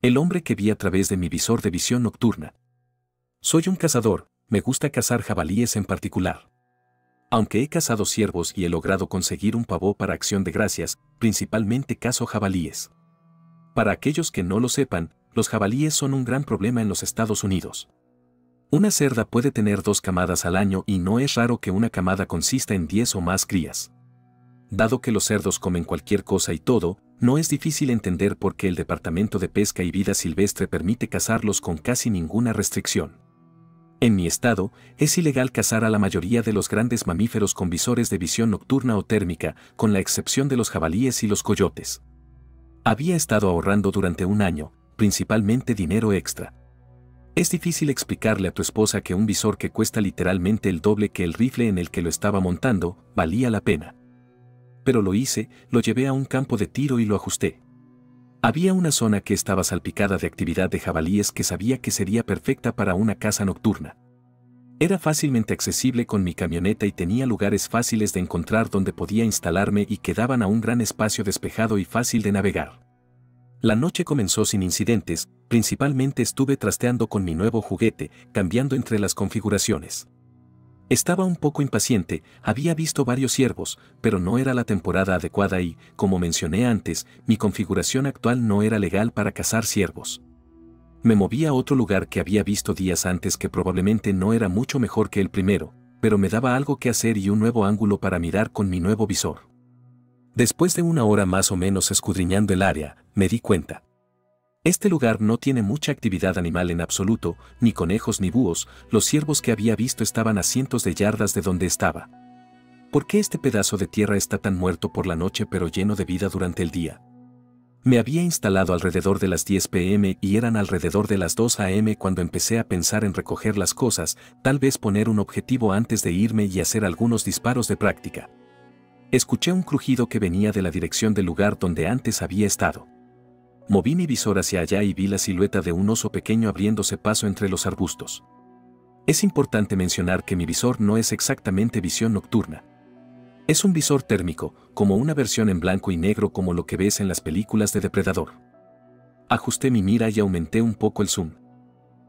El hombre que vi a través de mi visor de visión nocturna. Soy un cazador, me gusta cazar jabalíes en particular. Aunque he cazado ciervos y he logrado conseguir un pavó para Acción de Gracias, principalmente cazo jabalíes. Para aquellos que no lo sepan, los jabalíes son un gran problema en los Estados Unidos. Una cerda puede tener 2 camadas al año y no es raro que una camada consista en 10 o más crías. Dado que los cerdos comen cualquier cosa y todo, no es difícil entender por qué el Departamento de Pesca y Vida Silvestre permite cazarlos con casi ninguna restricción. En mi estado, es ilegal cazar a la mayoría de los grandes mamíferos con visores de visión nocturna o térmica, con la excepción de los jabalíes y los coyotes. Había estado ahorrando durante un año, principalmente dinero extra. Es difícil explicarle a tu esposa que un visor que cuesta literalmente el doble que el rifle en el que lo estaba montando, valía la pena. Pero lo hice, lo llevé a un campo de tiro y lo ajusté. Había una zona que estaba salpicada de actividad de jabalíes que sabía que sería perfecta para una caza nocturna. Era fácilmente accesible con mi camioneta y tenía lugares fáciles de encontrar donde podía instalarme y quedaban a un gran espacio despejado y fácil de navegar. La noche comenzó sin incidentes, principalmente estuve trasteando con mi nuevo juguete, cambiando entre las configuraciones. Estaba un poco impaciente, había visto varios ciervos, pero no era la temporada adecuada y, como mencioné antes, mi configuración actual no era legal para cazar ciervos. Me moví a otro lugar que había visto días antes que probablemente no era mucho mejor que el primero, pero me daba algo que hacer y un nuevo ángulo para mirar con mi nuevo visor. Después de una hora más o menos escudriñando el área, me di cuenta. Este lugar no tiene mucha actividad animal en absoluto, ni conejos ni búhos, los ciervos que había visto estaban a cientos de yardas de donde estaba. ¿Por qué este pedazo de tierra está tan muerto por la noche pero lleno de vida durante el día? Me había instalado alrededor de las 10 p.m. y eran alrededor de las 2 a.m. cuando empecé a pensar en recoger las cosas, tal vez poner un objetivo antes de irme y hacer algunos disparos de práctica. Escuché un crujido que venía de la dirección del lugar donde antes había estado. Moví mi visor hacia allá y vi la silueta de un oso pequeño abriéndose paso entre los arbustos. Es importante mencionar que mi visor no es exactamente visión nocturna. Es un visor térmico, como una versión en blanco y negro como lo que ves en las películas de depredador. Ajusté mi mira y aumenté un poco el zoom.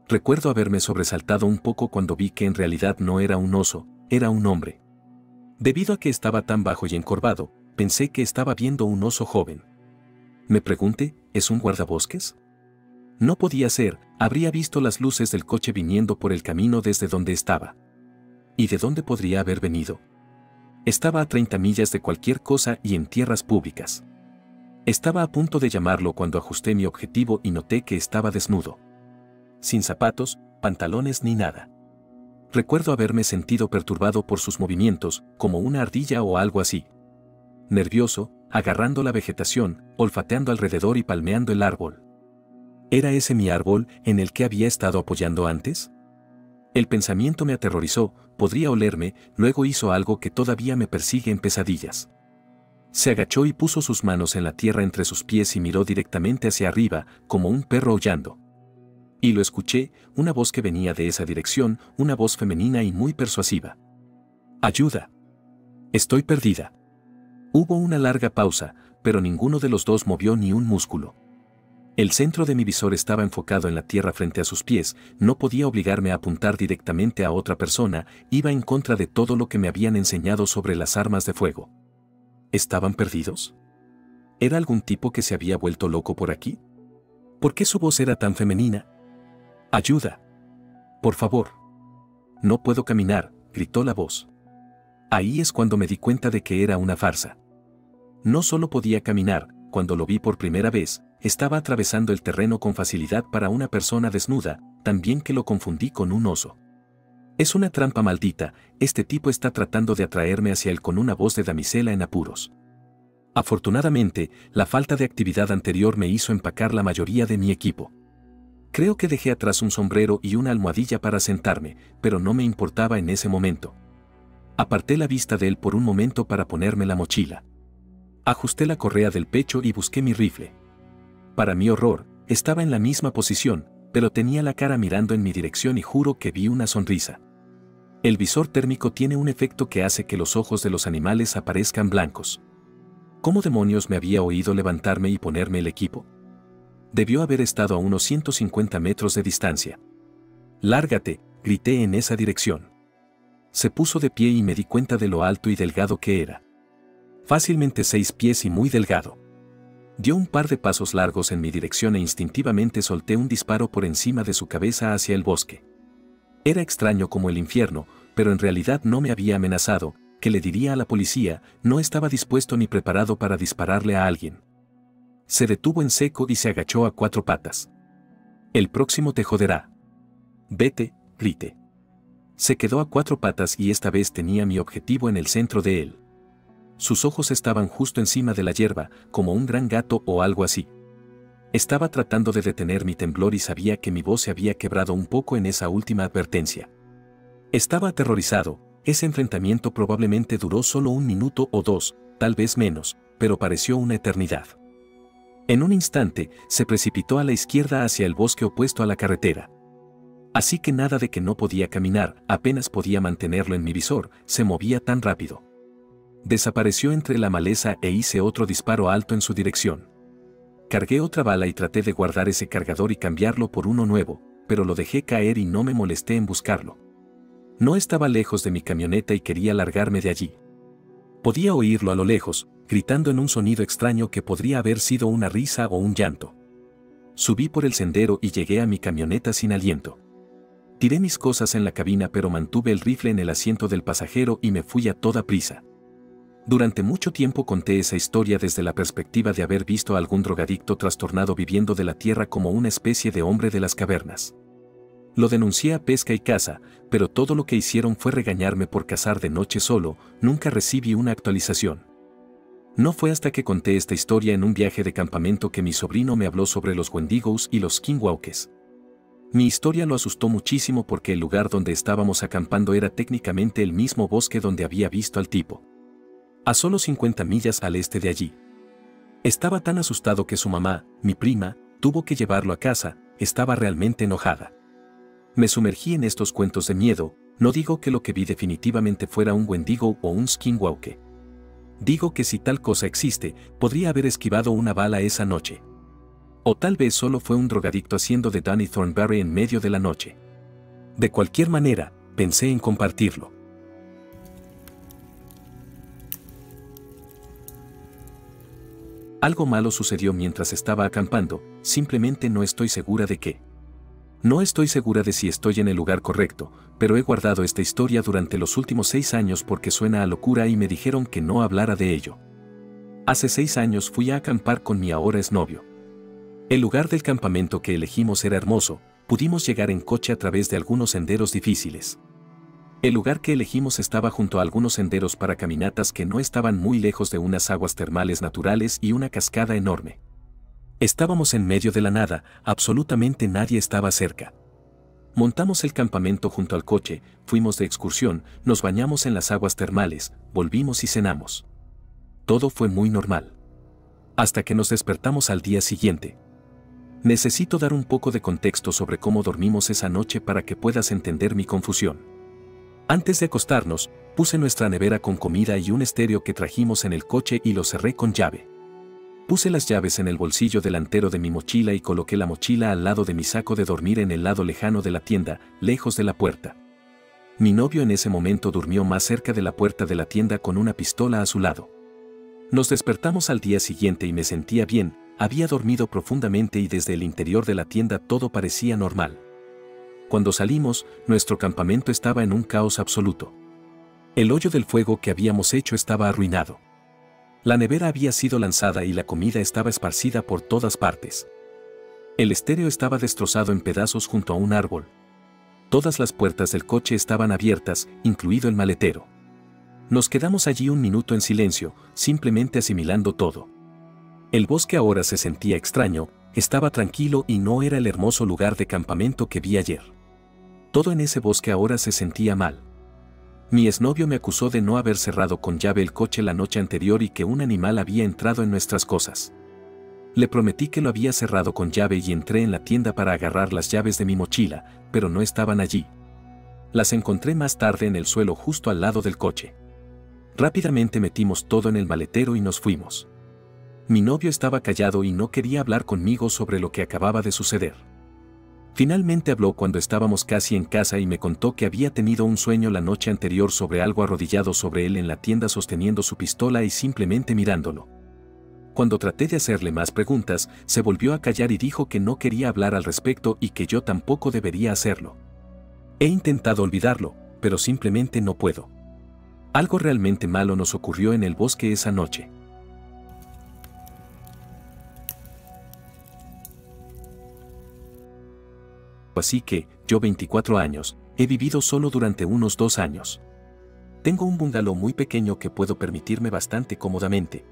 Recuerdo haberme sobresaltado un poco cuando vi que en realidad no era un oso, era un hombre. Debido a que estaba tan bajo y encorvado, pensé que estaba viendo un oso joven. Me pregunté, ¿es un guardabosques? No podía ser, habría visto las luces del coche viniendo por el camino desde donde estaba. ¿Y de dónde podría haber venido? Estaba a 30 millas de cualquier cosa y en tierras públicas. Estaba a punto de llamarlo cuando ajusté mi objetivo y noté que estaba desnudo. Sin zapatos, pantalones ni nada. Recuerdo haberme sentido perturbado por sus movimientos, como una ardilla o algo así. Nervioso, agarrando la vegetación, olfateando alrededor y palmeando el árbol. ¿Era ese mi árbol en el que había estado apoyando antes? El pensamiento me aterrorizó, podría olerme, luego hizo algo que todavía me persigue en pesadillas. Se agachó y puso sus manos en la tierra entre sus pies y miró directamente hacia arriba, como un perro aullando. Y lo escuché, una voz que venía de esa dirección, una voz femenina y muy persuasiva. ¡Ayuda! Estoy perdida. Hubo una larga pausa, pero ninguno de los dos movió ni un músculo. El centro de mi visor estaba enfocado en la tierra frente a sus pies, no podía obligarme a apuntar directamente a otra persona, iba en contra de todo lo que me habían enseñado sobre las armas de fuego. ¿Estaban perdidos? ¿Era algún tipo que se había vuelto loco por aquí? ¿Por qué su voz era tan femenina? ¡Ayuda! ¡Por favor! No puedo caminar, gritó la voz. Ahí es cuando me di cuenta de que era una farsa. No solo podía caminar, cuando lo vi por primera vez, estaba atravesando el terreno con facilidad para una persona desnuda, también que lo confundí con un oso. Es una trampa maldita, este tipo está tratando de atraerme hacia él con una voz de damisela en apuros. Afortunadamente, la falta de actividad anterior me hizo empacar la mayoría de mi equipo. Creo que dejé atrás un sombrero y una almohadilla para sentarme, pero no me importaba en ese momento. Aparté la vista de él por un momento para ponerme la mochila. Ajusté la correa del pecho y busqué mi rifle. Para mi horror, estaba en la misma posición, pero tenía la cara mirando en mi dirección y juro que vi una sonrisa. El visor térmico tiene un efecto que hace que los ojos de los animales aparezcan blancos. ¿Cómo demonios me había oído levantarme y ponerme el equipo? Debió haber estado a unos 150 metros de distancia. «Lárgate», grité en esa dirección. Se puso de pie y me di cuenta de lo alto y delgado que era. Fácilmente 6 pies y muy delgado. Dio un par de pasos largos en mi dirección e instintivamente solté un disparo por encima de su cabeza hacia el bosque. Era extraño como el infierno, pero en realidad no me había amenazado, que le diría a la policía, no estaba dispuesto ni preparado para dispararle a alguien. Se detuvo en seco y se agachó a 4 patas. «El próximo te joderá». «Vete», grité. Se quedó a 4 patas y esta vez tenía mi objetivo en el centro de él. Sus ojos estaban justo encima de la hierba, como un gran gato o algo así. Estaba tratando de detener mi temblor y sabía que mi voz se había quebrado un poco en esa última advertencia. Estaba aterrorizado, ese enfrentamiento probablemente duró solo 1 minuto o 2, tal vez menos, pero pareció una eternidad. En un instante, se precipitó a la izquierda hacia el bosque opuesto a la carretera. Así que nada de que no podía caminar, apenas podía mantenerlo en mi visor, se movía tan rápido. Desapareció entre la maleza e hice otro disparo alto en su dirección. Cargué otra bala y traté de guardar ese cargador y cambiarlo por uno nuevo, pero lo dejé caer y no me molesté en buscarlo. No estaba lejos de mi camioneta y quería largarme de allí. Podía oírlo a lo lejos, gritando en un sonido extraño que podría haber sido una risa o un llanto. Subí por el sendero y llegué a mi camioneta sin aliento. Tiré mis cosas en la cabina pero mantuve el rifle en el asiento del pasajero y me fui a toda prisa. Durante mucho tiempo conté esa historia desde la perspectiva de haber visto a algún drogadicto trastornado viviendo de la tierra como una especie de hombre de las cavernas. Lo denuncié a Pesca y Caza, pero todo lo que hicieron fue regañarme por cazar de noche solo, nunca recibí una actualización. No fue hasta que conté esta historia en un viaje de campamento que mi sobrino me habló sobre los Wendigos y los Skinwalkers. Mi historia lo asustó muchísimo porque el lugar donde estábamos acampando era técnicamente el mismo bosque donde había visto al tipo. A solo 50 millas al este de allí. Estaba tan asustado que su mamá, mi prima, tuvo que llevarlo a casa, estaba realmente enojada. Me sumergí en estos cuentos de miedo, no digo que lo que vi definitivamente fuera un Wendigo o un Skinwalker. Digo que si tal cosa existe, podría haber esquivado una bala esa noche. O tal vez solo fue un drogadicto haciendo de Danny Thornberry en medio de la noche. De cualquier manera, pensé en compartirlo. Algo malo sucedió mientras estaba acampando, simplemente no estoy segura de qué. No estoy segura de si estoy en el lugar correcto, pero he guardado esta historia durante los últimos 6 años porque suena a locura y me dijeron que no hablara de ello. Hace 6 años fui a acampar con mi ahora exnovio. El lugar del campamento que elegimos era hermoso, pudimos llegar en coche a través de algunos senderos difíciles. El lugar que elegimos estaba junto a algunos senderos para caminatas que no estaban muy lejos de unas aguas termales naturales y una cascada enorme. Estábamos en medio de la nada, absolutamente nadie estaba cerca. Montamos el campamento junto al coche, fuimos de excursión, nos bañamos en las aguas termales, volvimos y cenamos. Todo fue muy normal. Hasta que nos despertamos al día siguiente. Necesito dar un poco de contexto sobre cómo dormimos esa noche para que puedas entender mi confusión. Antes de acostarnos, puse nuestra nevera con comida y un estéreo que trajimos en el coche y lo cerré con llave. Puse las llaves en el bolsillo delantero de mi mochila y coloqué la mochila al lado de mi saco de dormir en el lado lejano de la tienda, lejos de la puerta. Mi novio en ese momento durmió más cerca de la puerta de la tienda con una pistola a su lado. Nos despertamos al día siguiente y me sentía bien, había dormido profundamente y desde el interior de la tienda todo parecía normal. Cuando salimos, nuestro campamento estaba en un caos absoluto. El hoyo del fuego que habíamos hecho estaba arruinado. La nevera había sido lanzada y la comida estaba esparcida por todas partes. El estéreo estaba destrozado en pedazos junto a un árbol. Todas las puertas del coche estaban abiertas, incluido el maletero. Nos quedamos allí un minuto en silencio, simplemente asimilando todo. El bosque ahora se sentía extraño, estaba tranquilo y no era el hermoso lugar de campamento que vi ayer. Todo en ese bosque ahora se sentía mal. Mi exnovio me acusó de no haber cerrado con llave el coche la noche anterior y que un animal había entrado en nuestras cosas. Le prometí que lo había cerrado con llave y entré en la tienda para agarrar las llaves de mi mochila, pero no estaban allí. Las encontré más tarde en el suelo justo al lado del coche. Rápidamente metimos todo en el maletero y nos fuimos. Mi novio estaba callado y no quería hablar conmigo sobre lo que acababa de suceder. Finalmente habló cuando estábamos casi en casa y me contó que había tenido un sueño la noche anterior sobre algo arrodillado sobre él en la tienda sosteniendo su pistola y simplemente mirándolo. Cuando traté de hacerle más preguntas, se volvió a callar y dijo que no quería hablar al respecto y que yo tampoco debería hacerlo. He intentado olvidarlo, pero simplemente no puedo. Algo realmente malo nos ocurrió en el bosque esa noche. Así que, yo 24 años, he vivido solo durante unos 2 años. Tengo un bungalow muy pequeño que puedo permitirme bastante cómodamente.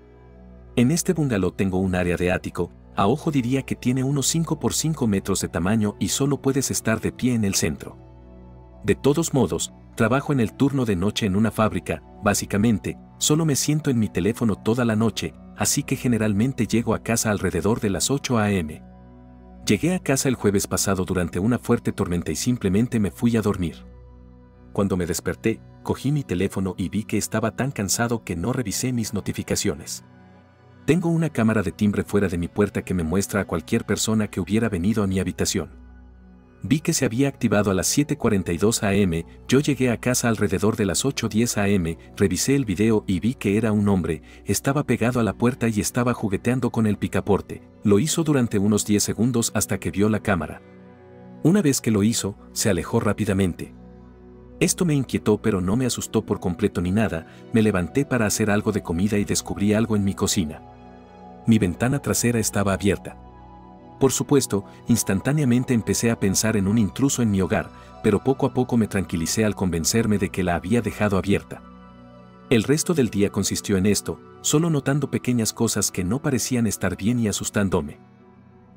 En este bungalow tengo un área de ático, a ojo diría que tiene unos 5 por 5 metros de tamaño y solo puedes estar de pie en el centro. De todos modos, trabajo en el turno de noche en una fábrica, básicamente, solo me siento en mi teléfono toda la noche, así que generalmente llego a casa alrededor de las 8 a.m. Llegué a casa el jueves pasado durante una fuerte tormenta y simplemente me fui a dormir. Cuando me desperté, cogí mi teléfono y vi que estaba tan cansado que no revisé mis notificaciones. Tengo una cámara de timbre fuera de mi puerta que me muestra a cualquier persona que hubiera venido a mi habitación. Vi que se había activado a las 7:42 am, yo llegué a casa alrededor de las 8:10 am, revisé el video y vi que era un hombre, estaba pegado a la puerta y estaba jugueteando con el picaporte. Lo hizo durante unos 10 segundos hasta que vio la cámara. Una vez que lo hizo, se alejó rápidamente. Esto me inquietó pero no me asustó por completo ni nada, me levanté para hacer algo de comida y descubrí algo en mi cocina. Mi ventana trasera estaba abierta. Por supuesto, instantáneamente empecé a pensar en un intruso en mi hogar, pero poco a poco me tranquilicé al convencerme de que la había dejado abierta. El resto del día consistió en esto, solo notando pequeñas cosas que no parecían estar bien y asustándome.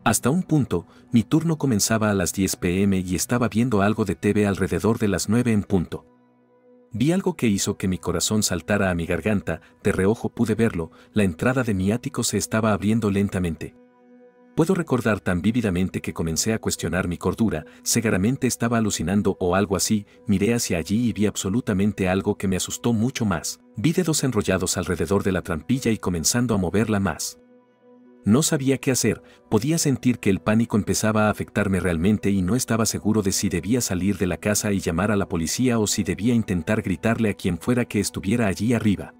Hasta un punto, mi turno comenzaba a las 10 p.m. y estaba viendo algo de TV alrededor de las 9 en punto. Vi algo que hizo que mi corazón saltara a mi garganta, de reojo pude verlo, la entrada de mi ático se estaba abriendo lentamente. Puedo recordar tan vívidamente que comencé a cuestionar mi cordura, seguramente estaba alucinando o algo así, miré hacia allí y vi absolutamente algo que me asustó mucho más. Vi dedos enrollados alrededor de la trampilla y comenzando a moverla más. No sabía qué hacer, podía sentir que el pánico empezaba a afectarme realmente y no estaba seguro de si debía salir de la casa y llamar a la policía o si debía intentar gritarle a quien fuera que estuviera allí arriba.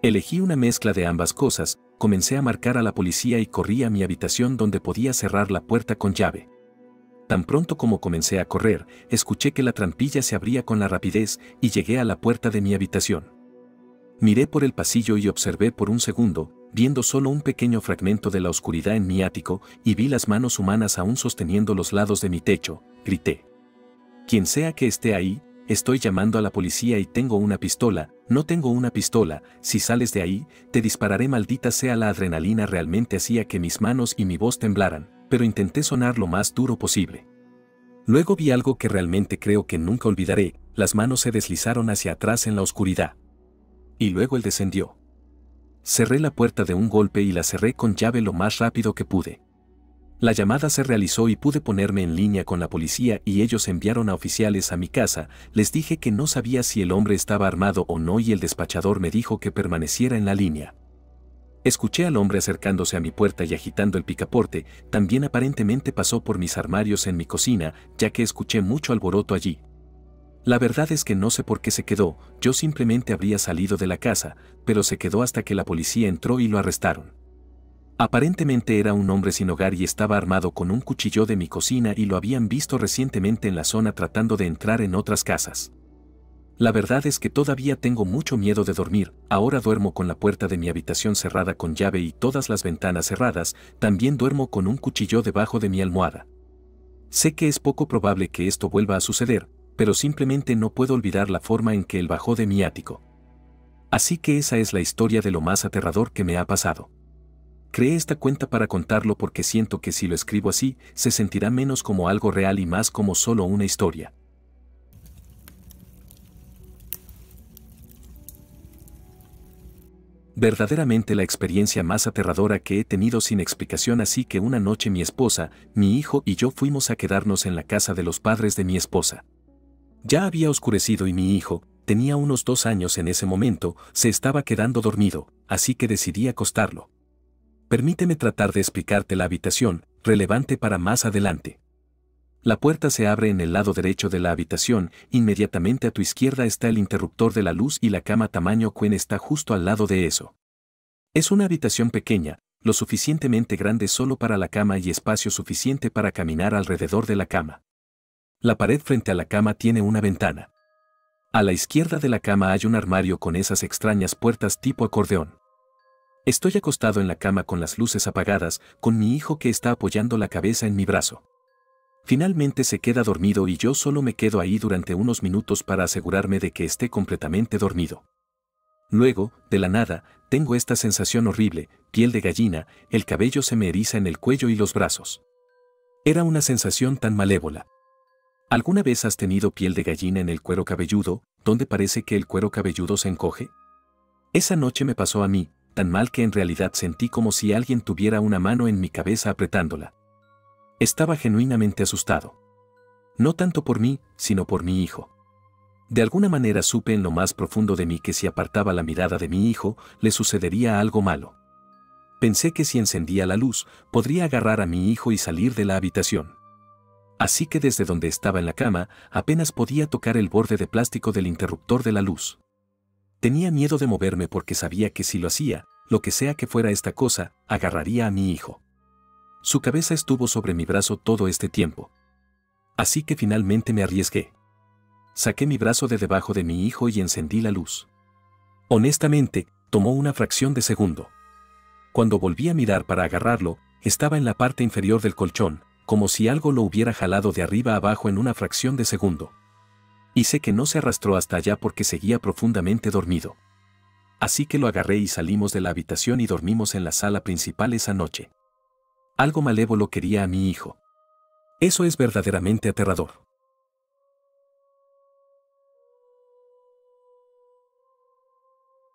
Elegí una mezcla de ambas cosas, comencé a marcar a la policía y corrí a mi habitación donde podía cerrar la puerta con llave. Tan pronto como comencé a correr, escuché que la trampilla se abría con la rapidez y llegué a la puerta de mi habitación. Miré por el pasillo y observé por un segundo, viendo solo un pequeño fragmento de la oscuridad en mi ático, y vi las manos humanas aún sosteniendo los lados de mi techo, grité. Quien sea que esté ahí, estoy llamando a la policía y tengo una pistola, no tengo una pistola, si sales de ahí, te dispararé maldita sea la adrenalina realmente hacía que mis manos y mi voz temblaran, pero intenté sonar lo más duro posible. Luego vi algo que realmente creo que nunca olvidaré, las manos se deslizaron hacia atrás en la oscuridad. Y luego él descendió. Cerré la puerta de un golpe y la cerré con llave lo más rápido que pude. La llamada se realizó y pude ponerme en línea con la policía y ellos enviaron a oficiales a mi casa, les dije que no sabía si el hombre estaba armado o no y el despachador me dijo que permaneciera en la línea. Escuché al hombre acercándose a mi puerta y agitando el picaporte, también aparentemente pasó por mis armarios en mi cocina, ya que escuché mucho alboroto allí. La verdad es que no sé por qué se quedó, yo simplemente habría salido de la casa, pero se quedó hasta que la policía entró y lo arrestaron. Aparentemente era un hombre sin hogar y estaba armado con un cuchillo de mi cocina y lo habían visto recientemente en la zona tratando de entrar en otras casas. La verdad es que todavía tengo mucho miedo de dormir, ahora duermo con la puerta de mi habitación cerrada con llave y todas las ventanas cerradas, también duermo con un cuchillo debajo de mi almohada. Sé que es poco probable que esto vuelva a suceder, pero simplemente no puedo olvidar la forma en que él bajó de mi ático. Así que esa es la historia de lo más aterrador que me ha pasado. Creé esta cuenta para contarlo porque siento que si lo escribo así, se sentirá menos como algo real y más como solo una historia. Verdaderamente la experiencia más aterradora que he tenido sin explicación, así que una noche mi esposa, mi hijo y yo fuimos a quedarnos en la casa de los padres de mi esposa. Ya había oscurecido y mi hijo, tenía unos 2 años en ese momento, se estaba quedando dormido, así que decidí acostarlo. Permíteme tratar de explicarte la habitación, relevante para más adelante. La puerta se abre en el lado derecho de la habitación, inmediatamente a tu izquierda está el interruptor de la luz y la cama tamaño queen está justo al lado de eso. Es una habitación pequeña, lo suficientemente grande solo para la cama y espacio suficiente para caminar alrededor de la cama. La pared frente a la cama tiene una ventana. A la izquierda de la cama hay un armario con esas extrañas puertas tipo acordeón. Estoy acostado en la cama con las luces apagadas, con mi hijo que está apoyando la cabeza en mi brazo. Finalmente se queda dormido y yo solo me quedo ahí durante unos minutos para asegurarme de que esté completamente dormido. Luego, de la nada, tengo esta sensación horrible, piel de gallina, el cabello se me eriza en el cuello y los brazos. Era una sensación tan malévola. ¿Alguna vez has tenido piel de gallina en el cuero cabelludo, donde parece que el cuero cabelludo se encoge? Esa noche me pasó a mí, tan mal que en realidad sentí como si alguien tuviera una mano en mi cabeza apretándola. Estaba genuinamente asustado. No tanto por mí, sino por mi hijo. De alguna manera supe en lo más profundo de mí que si apartaba la mirada de mi hijo, le sucedería algo malo. Pensé que si encendía la luz, podría agarrar a mi hijo y salir de la habitación. Así que desde donde estaba en la cama, apenas podía tocar el borde de plástico del interruptor de la luz. Tenía miedo de moverme porque sabía que si lo hacía, lo que sea que fuera esta cosa, agarraría a mi hijo. Su cabeza estuvo sobre mi brazo todo este tiempo. Así que finalmente me arriesgué. Saqué mi brazo de debajo de mi hijo y encendí la luz. Honestamente, tomó una fracción de segundo. Cuando volví a mirar para agarrarlo, estaba en la parte inferior del colchón, como si algo lo hubiera jalado de arriba a abajo en una fracción de segundo. Y sé que no se arrastró hasta allá porque seguía profundamente dormido. Así que lo agarré y salimos de la habitación y dormimos en la sala principal esa noche. Algo malévolo quería a mi hijo. Eso es verdaderamente aterrador.